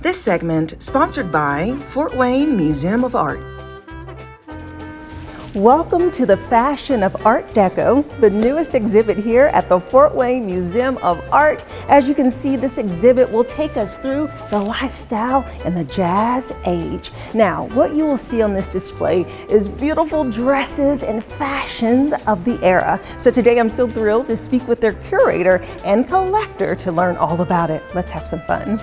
This segment sponsored by Fort Wayne Museum of Art. Welcome to the Fashion of Art Deco, the newest exhibit here at the Fort Wayne Museum of Art. As you can see, this exhibit will take us through the lifestyle and the jazz age. Now, what you will see on this display is beautiful dresses and fashions of the era. So today I'm so thrilled to speak with their curator and collector to learn all about it. Let's have some fun.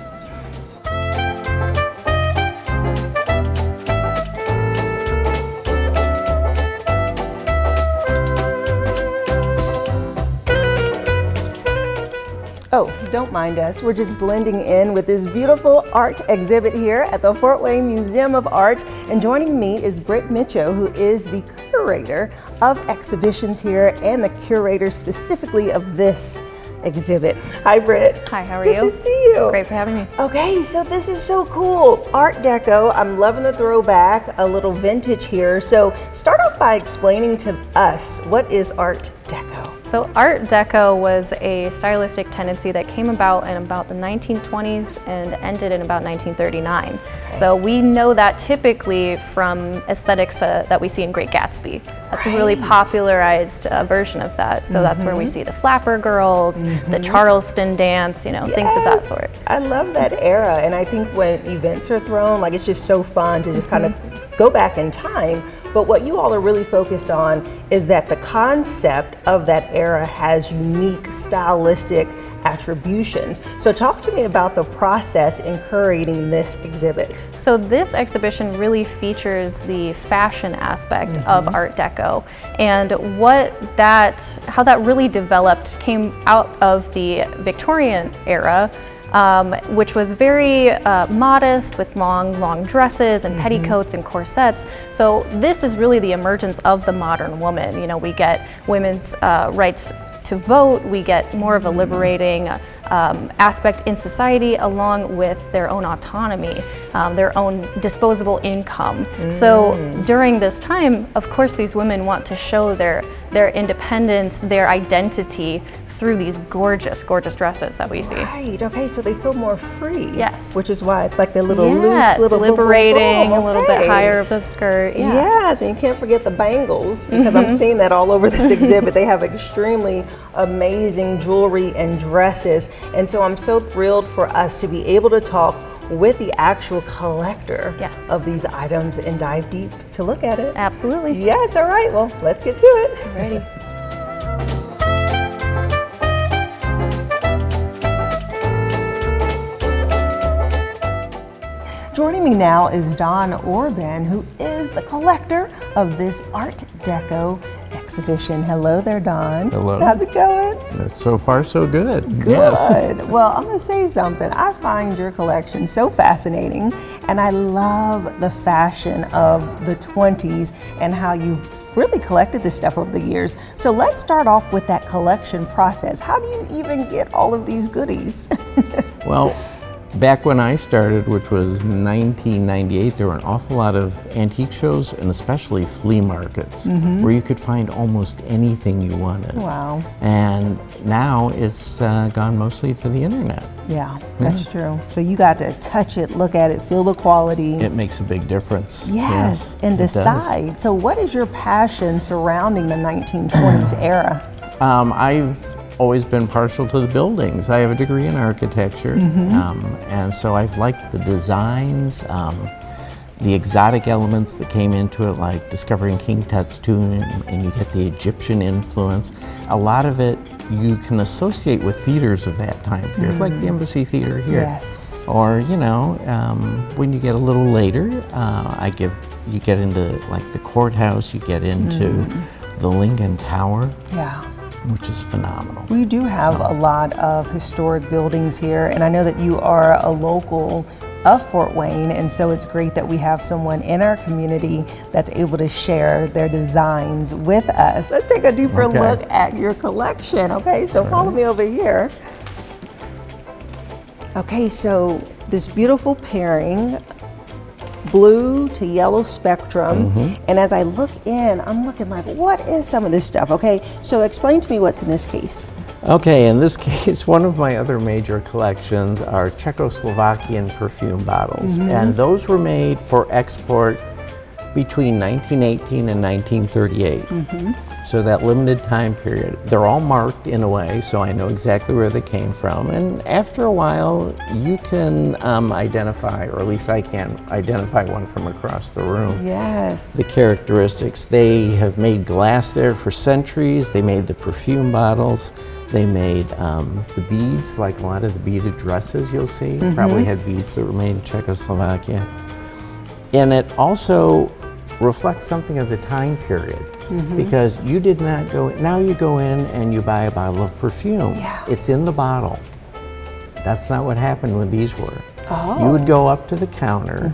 Oh, don't mind us. We're just blending in with this beautiful art exhibit here at the Fort Wayne Museum of Art. And joining me is Brit Micho, who is the curator of exhibitions here and the curator specifically of this exhibit. Hi, Brit. Hi, how are you? Good to see you. Great for having me. Okay, so this is so cool. Art Deco. I'm loving the throwback, a little vintage here. So start off by explaining to us, what is Art Deco? So Art Deco was a stylistic tendency that came about in about the 1920s and ended in about 1939. Okay. So we know that typically from aesthetics that we see in Great Gatsby. That's a really popularized version of that. So that's where we see the flapper girls, the Charleston dance, you know, things of that sort. I love that era, and I think when events are thrown, like, it's just so fun to just kind of go back in time. But what you all are really focused on is that the concept of that era has unique stylistic attributions. So talk to me about the process in curating this exhibit. So this exhibition really features the fashion aspect of Art Deco, and how that really developed came out of the Victorian era, which was very modest, with long dresses and petticoats and corsets. So this is really the emergence of the modern woman. You know, we get women's rights to vote, we get more of a liberating aspect in society, along with their own autonomy, their own disposable income. So during this time, of course, these women want to show their independence, their identity through these gorgeous dresses that we see. Right, okay, so they feel more free. Yes. Which is why it's like the little loose, little liberating, boom, boom, boom. a little bit higher of the skirt. Yeah. Yes, and you can't forget the bangles, because I'm seeing that all over this exhibit. They have extremely amazing jewelry and dresses. And so I'm so thrilled for us to be able to talk with the actual collector of these items and dive deep to look at it. Absolutely. Yes, all right, well, let's get to it. Ready. Joining me now is Don Orban, who is the collector of this Art Deco exhibition. Hello there, Don. Hello. How's it going? So far, so good. Good. Yes. Well, I'm going to say something. I find your collection so fascinating, and I love the fashion of the 20s and how you really collected this stuff over the years. So let's start off with that collection process. How do you even get all of these goodies? Well, back when I started, which was 1998, there were an awful lot of antique shows and especially flea markets where you could find almost anything you wanted. Wow. And now it's gone mostly to the internet. Yeah, that's true. So you got to touch it, look at it, feel the quality. It makes a big difference. Yes, and decide. So what is your passion surrounding the 1920s era? I've always been partial to the buildings. I have a degree in architecture, and so I've liked the designs, the exotic elements that came into it, like discovering King Tut's tomb, and you get the Egyptian influence. A lot of it you can associate with theaters of that time period, like the Embassy Theater here. Yes. Or, you know, when you get a little later, you get into like the courthouse, you get into the Lincoln Tower. Yeah. Which is phenomenal. We do have a lot of historic buildings here, and I know that you are a local of Fort Wayne, and so it's great that we have someone in our community that's able to share their designs with us. Let's take a deeper look at your collection, okay? So follow me over here. Okay, so this beautiful pairing, blue to yellow spectrum, and as I look in, I'm looking like, what is some of this stuff? Okay, so explain to me what's in this case. Okay, in this case, one of my other major collections are Czechoslovakian perfume bottles, and those were made for export between 1918 and 1938. So that limited time period. They're all marked in a way, so I know exactly where they came from. And after a while, you can identify, or at least I can identify one from across the room. Yes. The characteristics. They have made glass there for centuries. They made the perfume bottles. They made the beads, like a lot of the beaded dresses you'll see. Probably had beads that were made in Czechoslovakia. And it also reflects something of the time period, because you did not go, now you go in and you buy a bottle of perfume. Yeah. It's in the bottle. That's not what happened when these were. Oh. You would go up to the counter,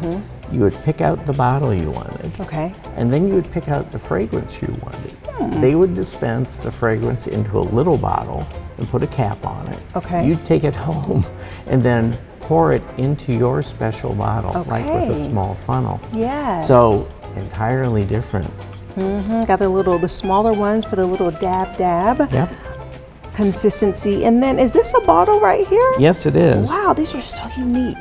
you would pick out the bottle you wanted, Okay. and then you would pick out the fragrance you wanted. They would dispense the fragrance into a little bottle and put a cap on it. Okay. You'd take it home and then pour it into your special bottle, like with a Okay. small funnel. Yes. So entirely different. Got the smaller ones for the little dab Yep. consistency. And then is this a bottle right here? Yes, it is. Wow, these are so unique.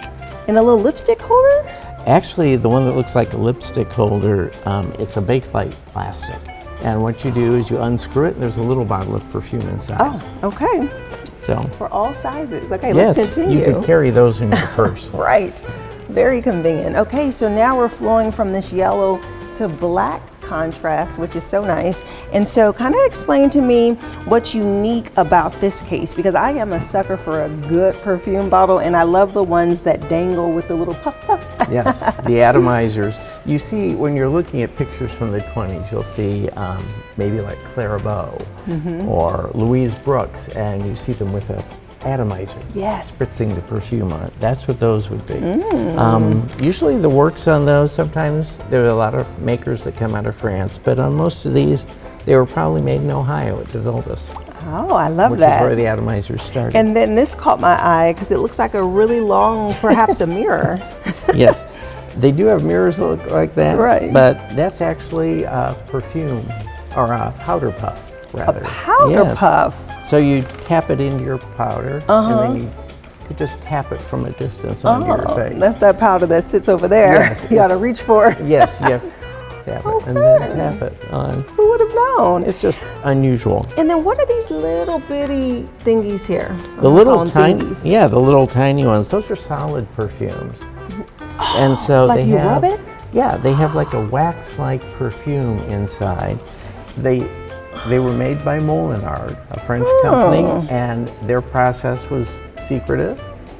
And a little lipstick holder? Actually, the one that looks like a lipstick holder, it's a Bakelite plastic. And what you do is you unscrew it, and there's a little bottle of perfume inside. Oh, okay. So, For all sizes. Okay, yes, let's continue. you could carry those in your purse. Right. Very convenient. Okay, so now we're flowing from this yellow to black contrast, which is so nice. And so kind of explain to me what's unique about this case, because I am a sucker for a good perfume bottle, and I love the ones that dangle with the little puff puff. Yes, the atomizers. You see, when you're looking at pictures from the 20s, you'll see maybe like Clara Bow or Louise Brooks, and you see them with a atomizer. Yes. Spritzing the perfume on it. That's what those would be. Usually the works on those, sometimes there are a lot of makers that come out of France, but on most of these, they were probably made in Ohio at DeVilbiss, Oh, I love which that. is where the atomizers started. And then this caught my eye because it looks like a really long, perhaps a mirror. Yes, they do have mirrors that look like that, Right. but that's actually perfume, or a powder puff, rather. Powder Yes. puff. So you tap it into your powder, and then you could just tap it from a distance onto your face. That's that powder that sits over there. Yes, You got to it's- reach for it. Yes, you have to tap it and then tap it on. Who would have known? It's just unusual. And then what are these little bitty thingies here? The little tiny, tiny, yeah, the little tiny ones. Those are solid perfumes, and so like they you have. rub it? Yeah, they have like a wax-like perfume inside. They were made by Molinard, a French company, and their process was secretive,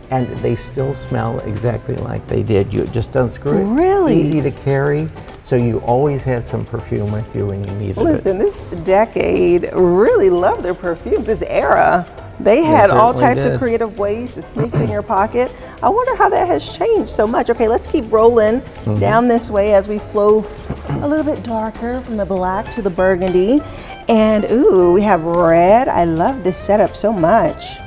and they still smell exactly like they did. You just unscrew it. Really? Easy to carry, so you always had some perfume with you when you needed it. Listen, this decade really loved their perfumes. This era, they had all certainly types of did. creative ways to sneak in your pocket. I wonder how that has changed so much. Okay, let's keep rolling down this way as we flow a little bit darker from the black to the burgundy. And ooh, we have red. I love this setup so much.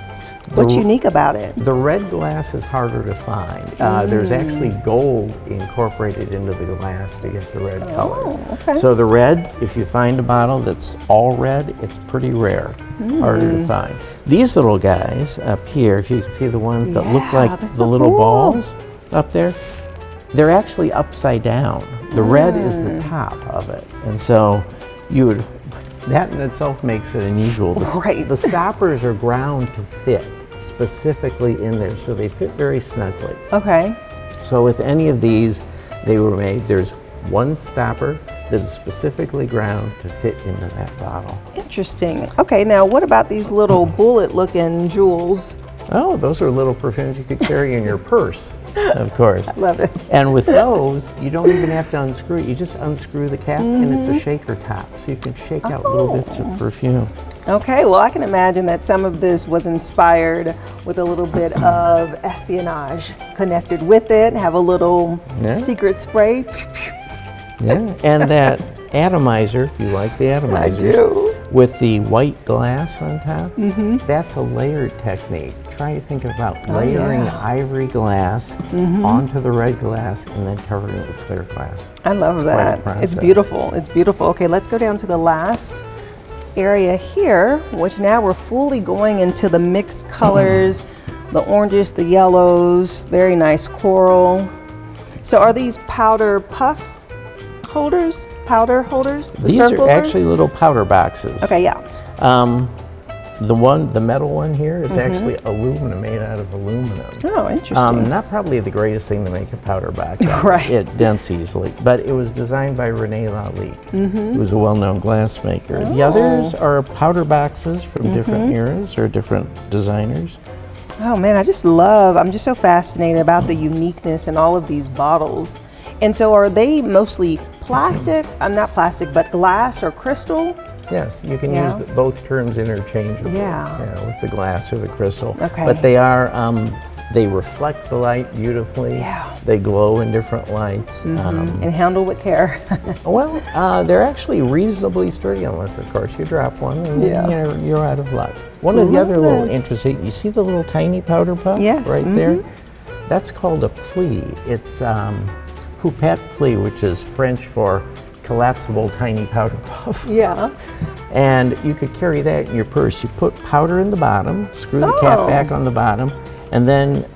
What's unique about it? The red glass is harder to find. There's actually gold incorporated into the glass to get the red color. okay. So the red, if you find a bottle that's all red, it's pretty rare, harder to find. These little guys up here, if you can see the ones that look Yeah, like that's the so little cool. balls up there, they're actually upside down. The red is the top of it. And so you would, that in itself makes it unusual. Right. The stoppers are ground to fit specifically in there, so they fit very snugly. Okay. So with any of these, they were made, there's one stopper that is specifically ground to fit into that bottle. Interesting. Okay, now what about these little bullet-looking jewels? Oh, those are little perfumes you could carry in your purse, of course. Love it. And with those, you don't even have to unscrew it. You just unscrew the cap, and it's a shaker top, so you can shake out little bits of perfume. Okay, well, I can imagine that some of this was inspired with a little bit of espionage connected with it. Have a little secret spray. Yeah, and that atomizer, you like the atomizers, do. with the white glass on top, that's a layered technique. Try to think about layering ivory glass onto the red glass and then covering it with clear glass. I love It's quite a that. It's process. beautiful. It's beautiful. Okay, let's go down to the last area here, which now we're fully going into the mixed colors, the oranges, the yellows, very nice coral. So are these powder puff holders, powder holders? These are actually little powder boxes. Okay, yeah. The metal one here is actually aluminum, made out of aluminum. Oh, interesting. Not probably the greatest thing to make a powder box out of. Right. It dents easily, but it was designed by Rene Lalique, who was a well-known glassmaker. The others are powder boxes from different eras or different designers. Oh man, I'm just so fascinated about the uniqueness in all of these bottles. And so are they mostly plastic, not plastic, but glass or crystal? Yes, you can use both terms interchangeably. Yeah. With the glass or the crystal. Okay. But they are, they reflect the light beautifully. Yeah. They glow in different lights. And handle with care. Well, they're actually reasonably sturdy unless, of course, you drop one and you're out of luck. One of the other little interesting, you see the little tiny powder puff right there? That's called a pli. It's Poupette pli, which is French for collapsible tiny powder puff. Yeah. And you could carry that in your purse. You put powder in the bottom, screw the cap back on the bottom, and then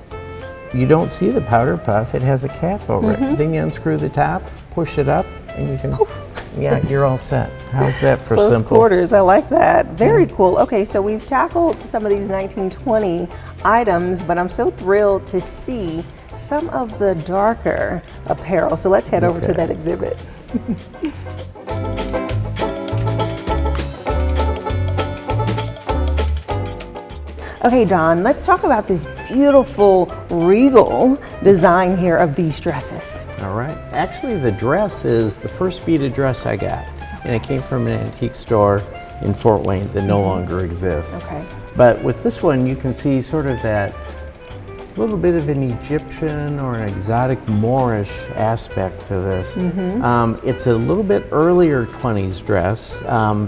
you don't see the powder puff. It has a cap over it. Then you unscrew the top, push it up, and you can, you're all set. How's that for Close simple? quarters, I like that. Very cool. Okay, so we've tackled some of these 1920 items, but I'm so thrilled to see some of the darker apparel. So let's head over to that exhibit. Okay, Don, let's talk about this beautiful regal design here of these dresses. All right. Actually, the dress is the first beaded dress I got, and it came from an antique store in Fort Wayne that no longer exists. Okay. But with this one, you can see sort of that little bit of an Egyptian or an exotic Moorish aspect to this. It's a little bit earlier 20s dress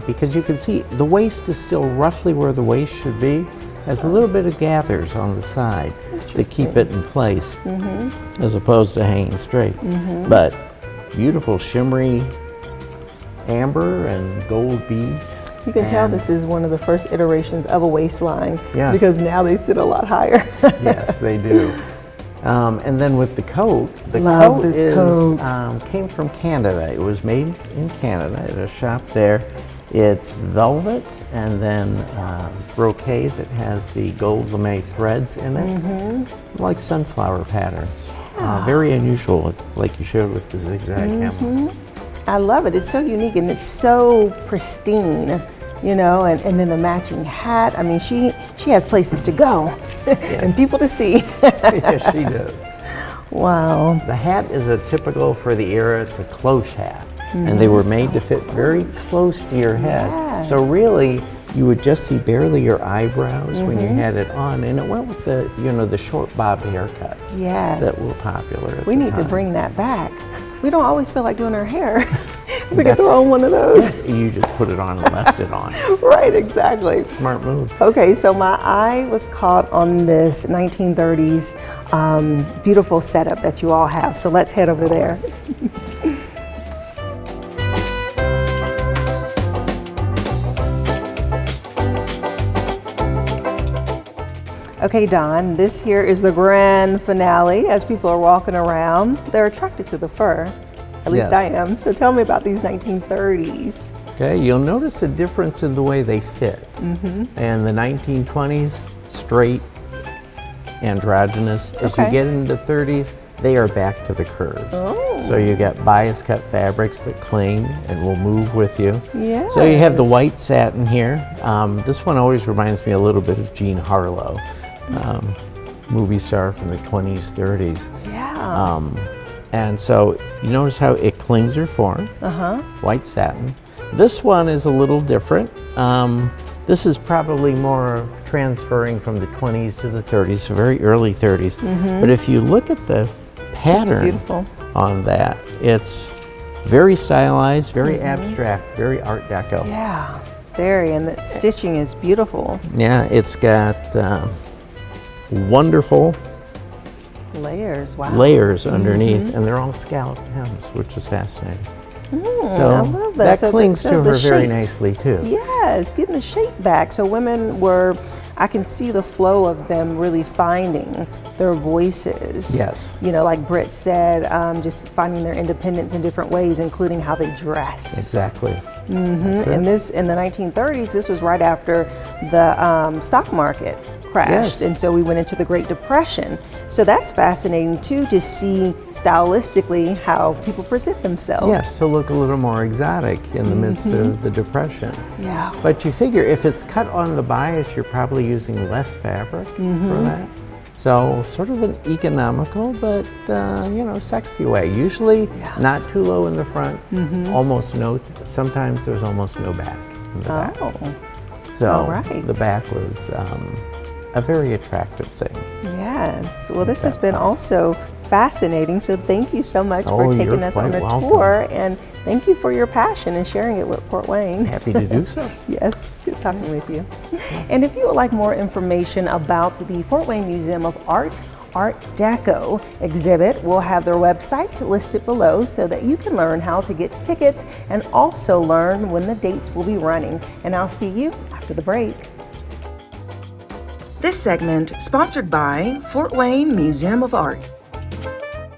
because you can see the waist is still roughly where the waist should be. Has a little bit of gathers on the side that keep it in place as opposed to hanging straight. But beautiful shimmery amber and gold beads. You can tell this is one of the first iterations of a waistline because now they sit a lot higher. Yes, they do. And then with the coat, the Love coat this is, coat. came from Canada. It was made in Canada at a shop there. It's velvet and then brocade that has the gold lame threads in it, like sunflower pattern. Very unusual, like you showed with the zigzag hem. I love it. It's so unique and it's so pristine, you know, and then the matching hat. I mean, she has places to go and people to see. Yes, she does. Wow. The hat is a typical for the era. It's a cloche hat. And they were made to fit very close to your head. So really, you would just see barely your eyebrows when you had it on. And it went with the, the short bobbed haircuts that were popular at the time. We need to bring that back. We don't always feel like doing our hair. We could throw on one of those. Yes, you just put it on and left it on. Right, exactly. Smart move. Okay, so my eye was caught on this 1930s beautiful setup that you all have. So let's head over there. Okay, Don, this here is the grand finale. As people are walking around, they're attracted to the fur. At least I am. So tell me about these 1930s. Okay, you'll notice a difference in the way they fit. And the 1920s, straight, androgynous. As you get into the 30s, they are back to the curves. So you got bias cut fabrics that cling and will move with you. So you have the white satin here. This one always reminds me a little bit of Jean Harlow, movie star from the 20s, 30s. And so you notice how it clings her form, white satin. This one is a little different. This is probably more of transferring from the 20s to the 30s, so very early 30s. But if you look at the pattern on that, it's very stylized, very abstract, very Art Deco. Yeah, very, and the stitching is beautiful. Yeah, it's got wonderful layers, layers underneath, and they're all scalloped hems, which is fascinating. I love that. So clings to the her very shape. nicely too. Yes, getting the shape back. So women were, I can see the flow of them really finding their voices. Yes. You know, like Brit said, just finding their independence in different ways, including how they dress. Exactly. And this, in the 1930s, this was right after the stock market crashed. Yes. And so we went into the Great Depression. So that's fascinating too, to see stylistically how people present themselves. Yes, to look a little more exotic in the midst of the Depression. Yeah. But you figure if it's cut on the bias, you're probably using less fabric for that. So sort of an economical, but sexy way. Usually not too low in the front, almost no, sometimes there's almost no back in the back. So all right. the back was a very attractive thing. Yes. Well, this has been also fascinating. So thank you so much for you're taking us on quite a welcome. tour, and thank you for your passion and sharing it with Fort Wayne. Happy to do so. Yes, good talking with you. And if you would like more information about the Fort Wayne Museum of Art Deco exhibit, we'll have their website listed below so that you can learn how to get tickets and also learn when the dates will be running. And I'll see you after the break. This segment sponsored by Fort Wayne Museum of Art.